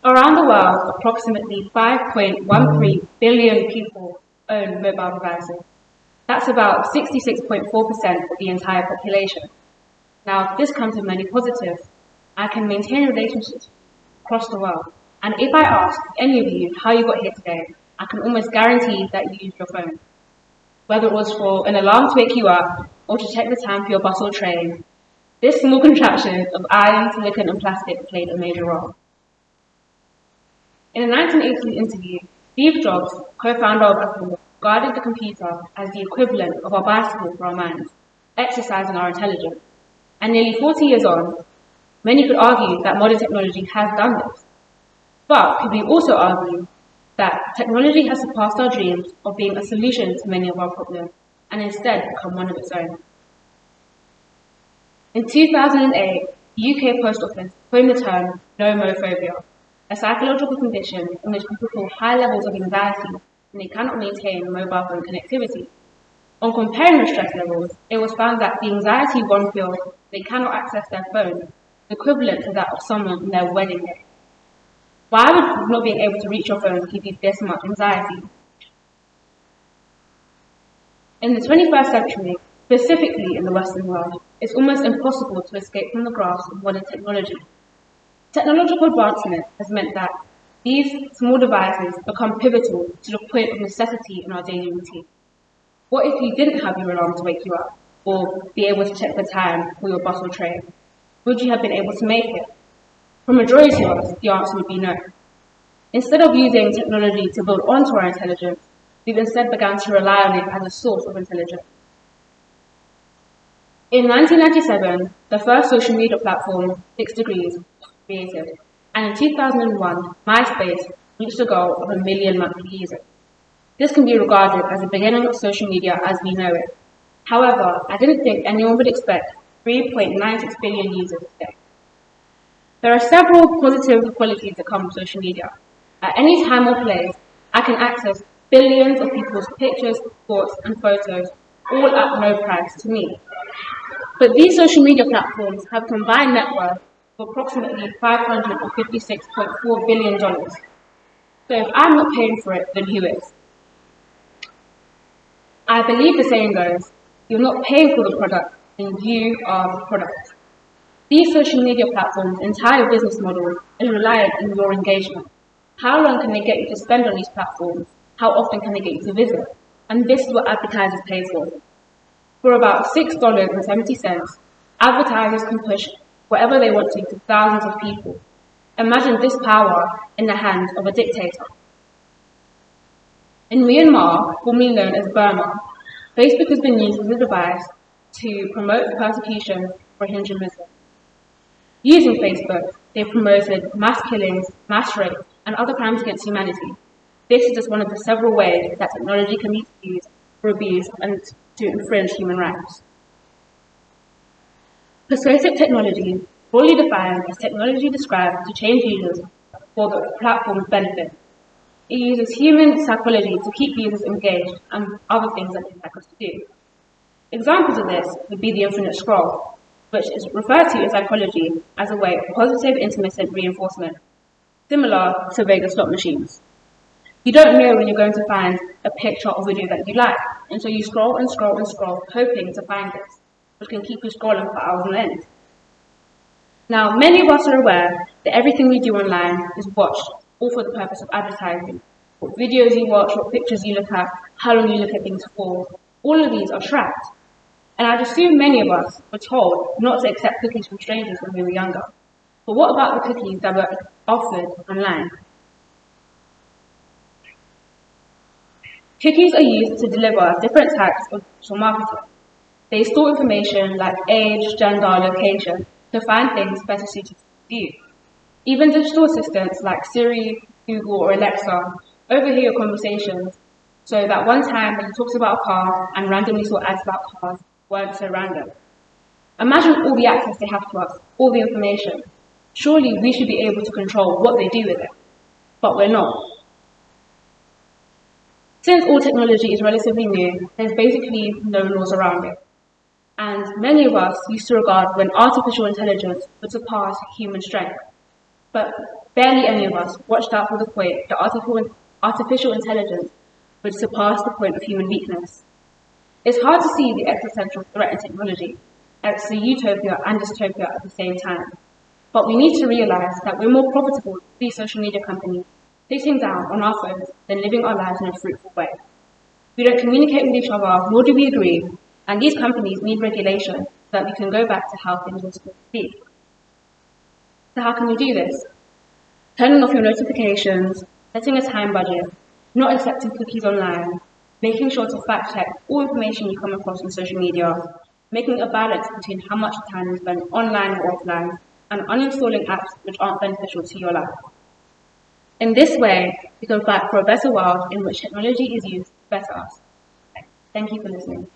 Around the world, approximately 5.13 billion people own mobile devices. That's about 66.4% of the entire population. Now, this comes with many positives. I can maintain relationships across the world. And if I ask any of you how you got here today, I can almost guarantee that you used your phone. Whether it was for an alarm to wake you up or to check the time for your bus or train, this small contraption of iron, silicon, and plastic played a major role. In a 1980 interview, Steve Jobs, co-founder of Apple, regarded the computer as the equivalent of a bicycle for our minds, exercising our intelligence. And nearly 40 years on, many could argue that modern technology has done this. But could we also argue that technology has surpassed our dreams of being a solution to many of our problems and instead become one of its own? In 2008, the UK Post Office coined the term nomophobia, a psychological condition in which people feel high levels of anxiety when they cannot maintain mobile phone connectivity. On comparing the stress levels, it was found that the anxiety one feels they cannot access their phone is equivalent to that of someone on their wedding day. Why would not being able to reach your phone give you this much anxiety? In the 21st century, specifically in the Western world, it's almost impossible to escape from the grasp of modern technology. Technological advancement has meant that these small devices become pivotal to the point of necessity in our daily routine. What if you didn't have your alarm to wake you up, or be able to check the time for your bus or train? Would you have been able to make it? For the majority of us, the answer would be no. Instead of using technology to build onto our intelligence, we've instead begun to rely on it as a source of intelligence. In 1997, the first social media platform, 6 Degrees, was created, and in 2001, MySpace reached a goal of 1 million monthly users. This can be regarded as the beginning of social media as we know it. However, I didn't think anyone would expect 3.96 billion users today. There are several positive qualities that come with social media. At any time or place, I can access billions of people's pictures, thoughts, and photos, all at no price to me. But these social media platforms have a combined net worth of approximately $556.4 billion. So if I'm not paying for it, then who is? I believe the saying goes, you're not paying for the product, then you are the product. These social media platforms' entire business model is reliant on your engagement. How long can they get you to spend on these platforms? How often can they get you to visit? And this is what advertisers pay for. For about $6.70, advertisers can push whatever they want to thousands of people. Imagine this power in the hands of a dictator. In Myanmar, formerly known as Burma, Facebook has been used as a device to promote the persecution for Hindu Muslims. Using Facebook, they've promoted mass killings, mass rape, and other crimes against humanity. This is just one of the several ways that technology can be used for abuse and to infringe human rights. Persuasive technology, broadly defined as technology described to change users for the platform's benefit. It uses human psychology to keep users engaged and other things that they like us to do. Examples of this would be the infinite scroll, which is referred to in psychology as a way of positive intermittent reinforcement, similar to Vegas slot machines. You don't know when you're going to find a picture or video that you like, and so you scroll and scroll and scroll, hoping to find it, which can keep you scrolling for hours on end. Now, many of us are aware that everything we do online is watched, all for the purpose of advertising. What videos you watch, what pictures you look at, how long you look at things for, all of these are tracked. And I'd assume many of us were told not to accept cookies from strangers when we were younger. But what about the cookies that were offered online? Cookies are used to deliver different types of digital marketing. They store information like age, gender, location to find things better suited to you. Even digital assistants like Siri, Google, or Alexa overhear your conversations, so that one time when you talked about a car and randomly saw ads about cars weren't so random. Imagine all the access they have to us, all the information. Surely we should be able to control what they do with it, but we're not. Since all technology is relatively new, there's basically no laws around it. And many of us used to regard when artificial intelligence would surpass human strength. But Barely any of us watched out for the point that artificial intelligence would surpass the point of human weakness. It's hard to see the existential threat in technology, as it's a utopia and dystopia at the same time. But we need to realize that we're more profitable than these social media companies sitting down on our phones than living our lives in a fruitful way. We don't communicate with each other, nor do we agree, and these companies need regulation so that we can go back to how things were supposed to be. So how can we do this? Turning off your notifications, setting a time budget, not accepting cookies online, making sure to fact check all information you come across on social media, making a balance between how much time you spend online or offline, and uninstalling apps which aren't beneficial to your life. In this way, we can fight for a better world in which technology is used to better us. Thank you for listening.